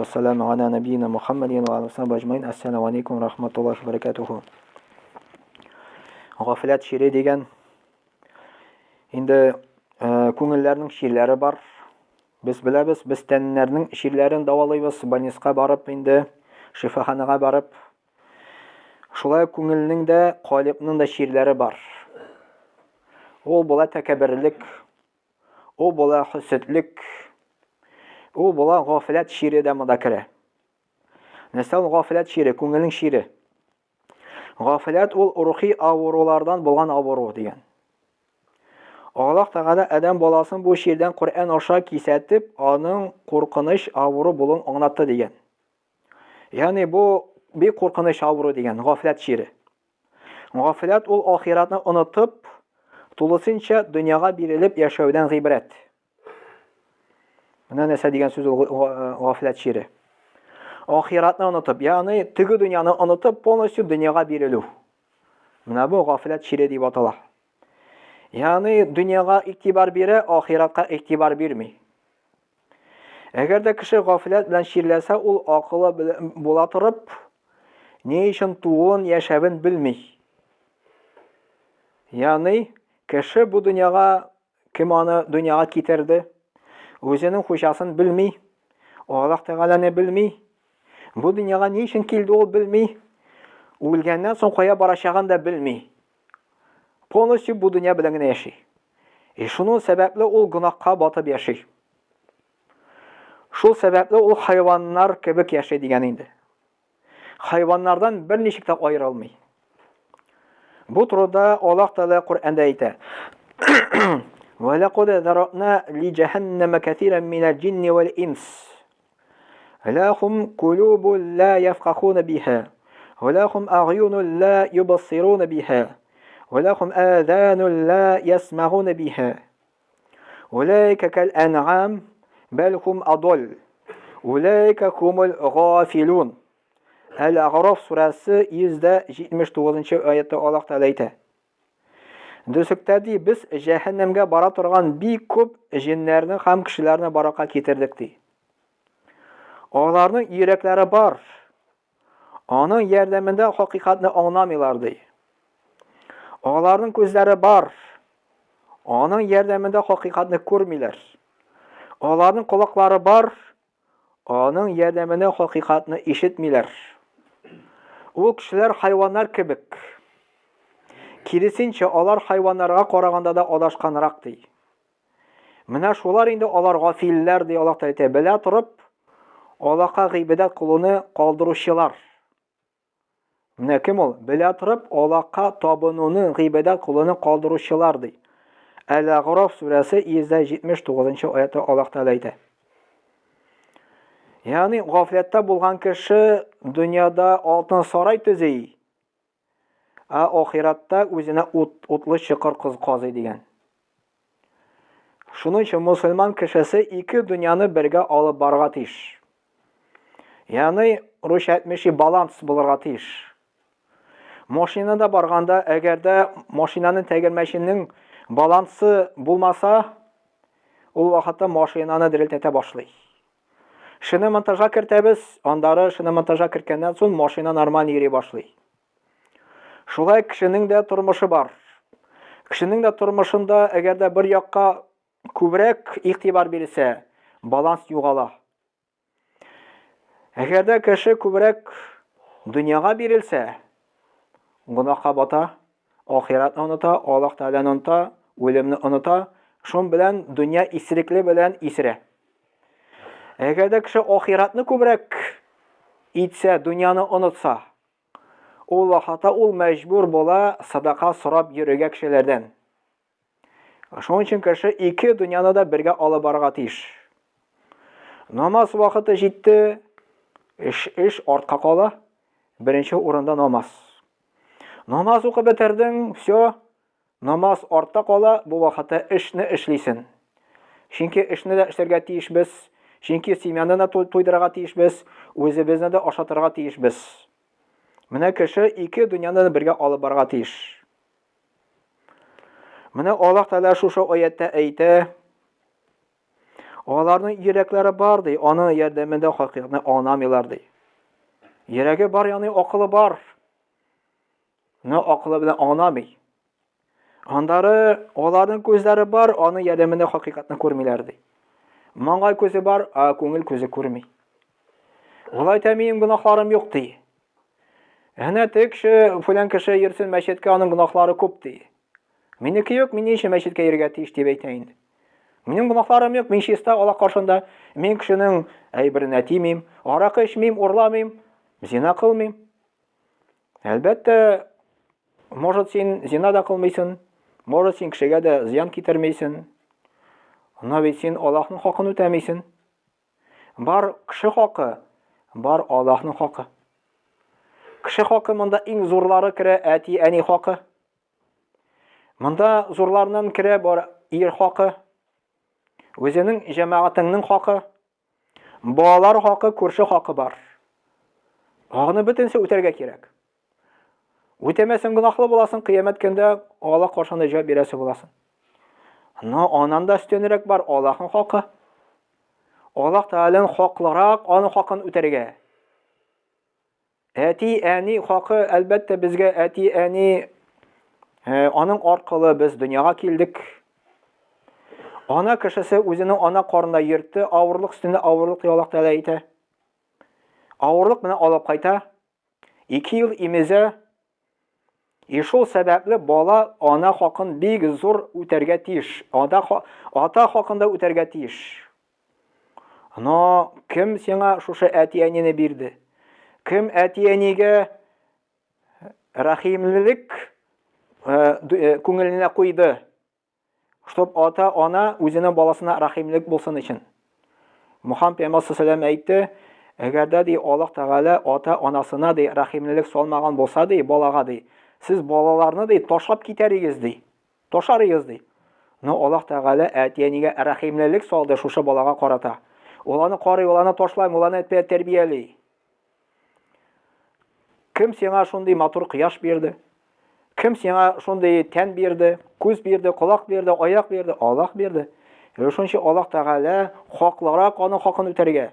Wassalamu ala nabiyyina Muhammadin wa ala sahbihi ajmain. Assalamu alaykum rahmatullohi va barakatuh. G'aflat she'ri degan endi ko'ngillarning she'rlari bor. Biz bilamiz, biz tanlarning she'rlarini davolaymiz. Больницка barib, endi shifoxonaga barib, shulay ko'ngilning da, qalbning da she'rlari bor. U bo'la takabbirlik, u bo'la husudlik, u bo'la g'aflat she'ri da mudakara. Misal g'aflat she'ri, ko'ngilning she'ri. G'aflat ul ruhiy avrulardan bo'lgan avru degan. Alloh taolo adam bolasini bu she'rdan Qur'on osha kisatib, onun qo'rqinish avru bo'lin anlatdi degan. Ya'ni bu bir qo'rqinish avru degan g'aflat she'ri. G'aflat ul oxiratni unutib, to'lisincha dunyoga berilib yashashdan g'ibrat. Buna nasa degan so'z g'aflat she'ri. Oxiratni unutib, ya'ni tigi dunyoni unutib, полностью dunyoga beriluv. Buna bu g'aflat she'ri deb ataladi. Ya'ni dunyoga e'tibor bera, oxiratga e'tibor bermay. Agarda kishi g'aflat bilan she'rlasa, u aqli bo'la turib, ne uchun tug'un yashabin bilmay. Ya'ni kishi bu dunyoga kim uni dunyoga keltirdi, o'zining xo'jasini bilmay, Alloh taolani bilmay, bu dunyoga ne uchun keldi u bilmay, o'lgandan so'ng qo'ya borashag'ini da bilmay. Полностью bu dunyo bilan yashay. Shuning sababli u gunohga botib yashay. Shu sababli u hayvonlar kabi yashaydigan endi. Hayvonlardan bir nechta ayirolmay. Bu turda Alloh taolo Qur'onda aytadi: "Va laqad zara'na li jahannama katiran minal jinni wal ins. Lahum qulubun la yafqahuna biha, wa lahum a'yunun la yubsiruna biha, wa lahum adhanun la yasma'una biha. Ulaika kal an'am bal hum adall. Ulaika humul ghafilun." Al-A'raf surasi 179-oyatda Alloh taolo aytadi: "Desukdadi biz jahannamga bora turgan bir ko'p jinlarni ham kishilarni baroqa keltirdik" deydi. Onlarning yuraklari bor. Onun yordamida haqiqatni anglamaylar deydi. Onlarning ko'zlari bor. Onun yordamida haqiqatni ko'rmaylar. Onlarning quloqlari bor. Onun yordamida haqiqatni eshitmaylar. U kishilar hayvonlar kabi. Kirisincha ular hayvonlarga qaraganda da adashqanroq deydi. Mana shular endi ular g'afillar deb Alloh taolo aytadi. Bila turib, Allohga g'ibodat qiluvni qoldiruvchilar. Mana kim ol? Bila turib, Allohga tobununi g'ibodat qiluvni qoldiruvchilar deydi. Al-A'raf surasi 179-oyatda Alloh taolo aytadi. Ya'ni g'aflatda bo'lgan kishi dunyoda oltin saroy tuzay, oxiratda o'zini o'tli chiqir qozi degan. Shuning uchun musulmon kishisi ikki dunyoni birga olib borga tish. Ya'ni rush'atmishi balans bo'lirga tish. Mashinada borganda agarda mashinaning tegirmashining balansi bo'lmasa, u vaqtda mashinani diriltata boshlaydi. Shuni montajga kiritamiz, ondari shuni montajga kiritgandan so'ng mashina normal yuriy boshlaydi. Shulay kishining da turmushi bor. Kishining da turmushida agarda bir yoqqa ko'proq e'tibor berilsa, balans yo'qoladi. Agarda kishi ko'proq dunyoga berilsa, gunohga bota, oxiratni unuta, Alloh taolani unuta, o'limni unuta, shun bilan dunyo isrikli bilan isra. Agarda kishi oxiratni ko'proq etsa, dunyoni unutsa, u vaqtda u majbur bo'la sadaqa so'rab yurgan kishilardan. Shuning uchun kishi ikki dunyoni da birga olib borga tish. Namoz vaqti yetdi, ish ortqa qola, birinchi o'rinda namoz. Namoz o'qib bitirding, всё, namoz ortda qola, bu vaqtda ishni ishlaysan. Chunki ishni da ishlarga tiyishmiz. Chunki semyani da to'ydirga tiyishmiz, o'zimizni da oshatirga tiyishmiz. Mana kishi ikki dunyoni birga olib borga tiyish. Mana Alloh taolo shu oyatda aytdi: Аларның йөрәкләре бар ди, аның ярдәмендә хакыйкатьне аңламыйлар ди. Йөрәге бар, ягъни акылы бар. Акылы белән аңламый. Аннары аларның күзләре бар, аның ярдәмендә хакыйкатьне күрмиләр ди. Маңгай күзе бар, күңел күзе күрми. Улай да минем гөнаһларым юк ди. Әнә теге кеше, фәлән кеше йөрсен мәчеткә, аның гөнаһлары күп ди. Минеке юк, мин ничә мәчеткә йөрергә тиеш дип әйтә инде. Минем гөнаһларым юк, мин чиста Аллаһ каршында, мин кешенең әйберенә тимим, аракы эчмим, урламыйм, зина кылмыйм. Әлбәттә, может син зина да кылмыйсың, может син кешегә дә зыян китермәйсең. Ана бит син Аллаһның хакын үтәмисең. Бар кеше хакы, бар Аллаһның хакы. Кеше хакы монда иң зурлары керә, әти-әни хакы. Монда зурлардан керә бар ир хакы, үзенең җәмәгатеңнең хакы, балалар хакы, күрше хакы бар. Аны бөтенсе үтәргә кирәк. Үтәмәсәң гөнаһлы буласың, кыямәт көндә Аллаһ каршында җавап бирәсе буласың. Аннан да өстенрәк бар Аллаһның хакы. Аллаһ Тәгаләнең хаклырак, аның хакын үтәргә. Әти-әни хакы, әлбәттә безгә әти-әни, аның аркылы без дөньяга килдек. Ана кешесе үзенең ана карында йөртте, авырлык өстендә авырлык Аллаһ Тәгалә әйтә. Авырлык белән алып кайта. 2 ел имезә. Шул сәбәпле бала ана хакын бик зур үтәргә тиеш. Ата хакында үтәргә тиеш. Но кем сиңа шушы әти-әнине бирде? Кем әти-әнигә рәхимлелек күңеленә куйды? Чтоб ата-ана үзенең баласына рәхимлелек булсын өчен. Мөхәммәд пәйгамбәр саллаллаһу алейһи әйтте, әгәр дә ди Аллаһ Тәгалә ата-анасына ди рәхимлелек салмаган булса ди балага ди, сез балаларны ди ташлап китәрегез ди. Ташарыгыз ди. Но Аллаһ Тәгалә әти-әнигә рәхимлелек салды шушы балага карата. Уланы карый, уланы ташлай, уланы тәрбияли. Кем сиңа шундый матур кояш бирде? Кем сиңа шундый тән бирде, күз бирде, колак бирде, аяк бирде? Аллаһ бирде. Шунча Аллаһ Тәгалә хаклырак аның хакын үтәргә.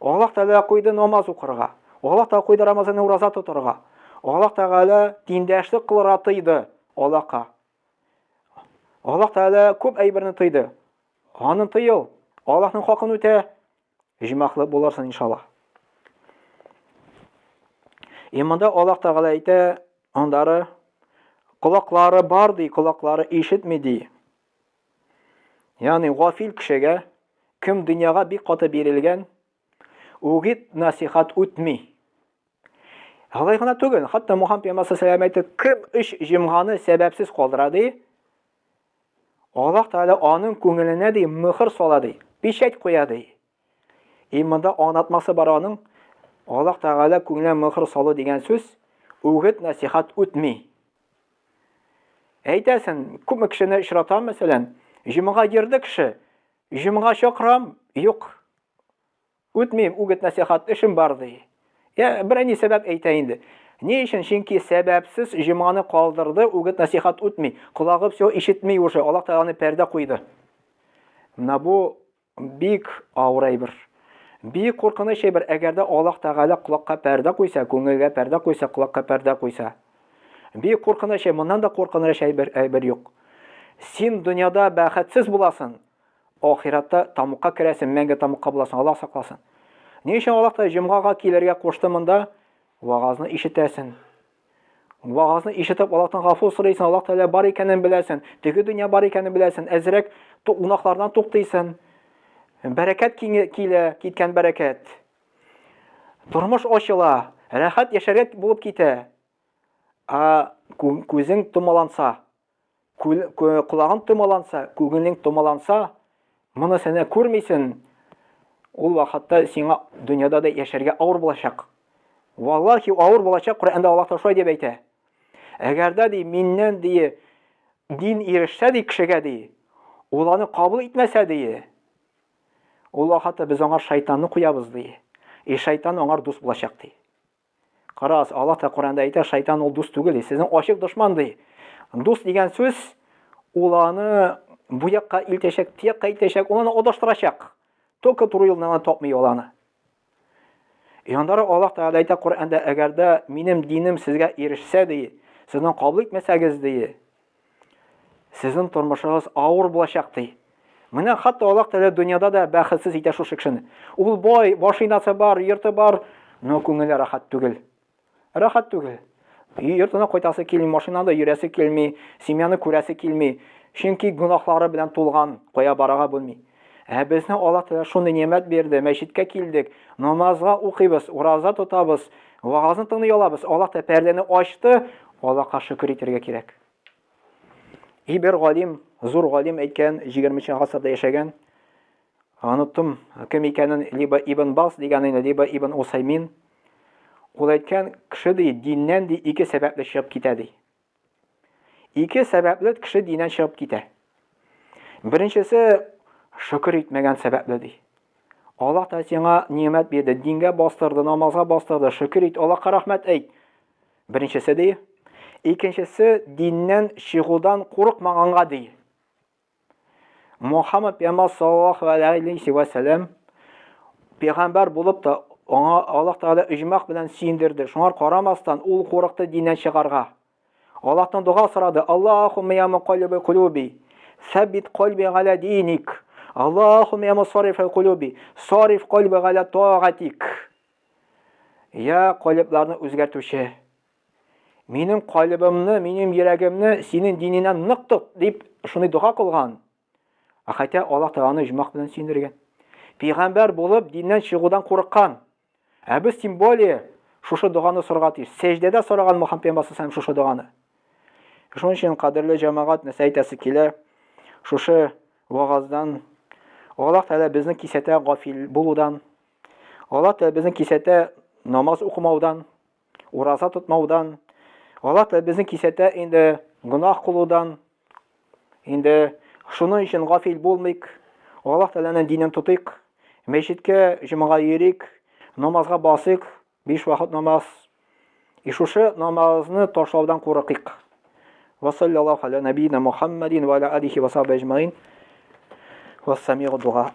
Аллаһ Тәгалә куйды намаз укырга. Аллаһ Тәгалә куйды Рамазан ураза тотарга. Аллаһ Тәгалә диндәшлек кылырга тыйды Аллаһка. Аллаһ Тәгалә күп әйберне тыйды. Аны тыйыл. Аллаһның хакын үтә. Җимахлы булырсың иншаллаһ. Монда Аллаһ Тәгалә әйтә, андары колаклары бар ди, колаклары ишетми ди. Ягъни гафил кешегә, кем дөньяга бик каты бирелгән, үгит насихат үтми. Алай гына түгел, хәтта Мөхәммәд пәйгамбәр саллаллаһу алейһи әйтте, кем эш җимганы сәбәпсез калдыра ди, Аллаһ Тәгалә аның күңеленә ди мөхер сала ди, печать куя ди. Монда аңлатмасы бар аның, Аллаһ Тәгалә күңеленә мөхер салу дигән сүз, үгит насихат үтми. Әйтәсен, күпме кешене очратам, мәсәлән, җимга йөрде кеше, җимга чакырам, юк. Үтмим, үгит насихат эшем бар ди. Берәни сәбәп әйтә инде. Ни өчен? Чөнки сәбәпсез җимганы калдырды, үгит насихат үтми. Колагы все ишетми уже, Аллаһ Тәгалә пәрдә куйды. Менә бу бик авыр әйбер. Бик куркыныч әйбер, әгәр дә Аллаһ Тәгалә колакка пәрдә куйса, күңелгә пәрдә куйса, колакка пәрдә куйса. Бик куркыныч, моннан да куркыныч әйбер юк. Син дөньяда бәхетсез буласың, ахиратта тамукка керәсең, мәңге тамукка буласың, Аллаһ сакласын. Ни өчен Аллаһ та җомгага килергә кушты монда? Вагазны ишетәсен. Вагазны ишетеп Аллаһтан гафу сорыйсың, Аллаһ Тәгалә бар икәнен беләсен, теге дөнья бар икәнен беләсен, әзрәк гунаһлардан туктыйсың. Бәрәкәт килә, киткән бәрәкәт. Тормыш ачыла, рәхәт яшәргә булып китә. Күзең томаланса, колагың томаланса, күңелең томаланса, моны сәне күрмисең, ул вакытта сиңа дөньяда да яшәргә авыр булачак. Валлаһи авыр булачак, Коръәндә Аллаһ та шулай дип әйтә. Әгәр дә ди миннән ди дин ирешсә ди кешегә ди, ул аны кабул итмәсә ди, ул вакытта без аңа шайтанны куябыз ди. Шайтан аңар дус булачак ди. Карас, Аллаһ та Коръәндә әйтә, шайтан ул дус түгел, сезнең ачык дошман ди. Дус дигән сүз ул аны bu yakka iltecek, tiyakka iltecek, onu odaştıracak. Только туры yolundan topmuy olanı. Yandары Allah Teala ayta Kur'an'da eğer de benim dinim sizge erişse diye, sizden kabul etmeseniz diye, sizin turmuşunuz ağır bulacak diye. Менә хатта Allah Teala dünyada da бәхетсез итә шушы кешене. Ул бай, машинасы бар, йорты бар, но күңеле рахат түгел. Рахат түгел. Йортына кайтасы килми, машинада йөрәсе килми, семьяны күрәсе килми. Чөнки гынахлары белән тулган, кая барага белми. Безне Allah Teala шундый ниямәт бирде, мәчеткә килдек, намазга укыйбыз, ураза тотабыз, вагызны тыңлый алабыз. Allah Teala пәрдәне ачты, Аллаһка шөкер итәргә кирәк. Бер галим, зур галим әйткән, 20-нче гасырда яшәгән, оныттым, кем икәнен, либо Ибн Бас дигәнен, либо Ибн Усаймин. Ул әйткән, кеше диннән ике сәбәпле чыгып китә ди. Ике сәбәпле кеше диннән чыгып китә. Беренчесе шөкер итмәгән сәбәпле ди. Аллаһ та сиңа ниямәт бирде, дингә бастырды, намазга бастырды, шөкер ит, Аллаһка рәхмәт әйт. Беренчесе ди. Икенчесе диннән чыгудан курыкмаганга ди. Мухаммад пәйгамбәр саллаллаһу алейхи ва сәллям пәйгамбәр булып та аңа Аллаһ Таала иҗмах белән сөендерде. Шуңар карамастан ул курыкты диннән чыгарга. Аллаһтан дуга сорады. Аллаһумма я муқаллибал кулуби, саббит qalbi ala dinik. Аллаһумма я мусаррифал кулуби, сарриф qalbi ala таатик. Я калыпларны үзгәртүче. Минем калыбымны, минем йөрәгемне синең дининнән нык тот дип шуны дуга кылган. Хәтта Аллаһ Тааланы иҗмах белән сөендергән. Пәйгамбәр булып диннән чыгудан курыккан. Без тем более шушы дуганы сорарга тиеш. Сәҗдәдә сораган Мөхәммәд пәйгамбәр шушы дуганы. Шуның өчен кадерле җәмәгать нәсәйтәсе килә. Шушы вагыздан Аллаһ Таала безне кисәтә гафил булудан, Аллаһ Таала безне кисәтә намаз укымаудан, ураза тотмаудан, Аллаһ Таала безне кисәтә инде гынах кылудан, инде шуның өчен гафил булмыйк. Аллаһ Тааланың динен тутыйк, мәчеткә, җомага йөрик, намазга басыйк, 5 вакыт намаз. Шушы намазны ташлаудан курыкыйк. Ва саллаллаһу аля набийина Мухаммадин ва аля алихи ва сахбиhi аҗмаин. Ва самиғу дуга.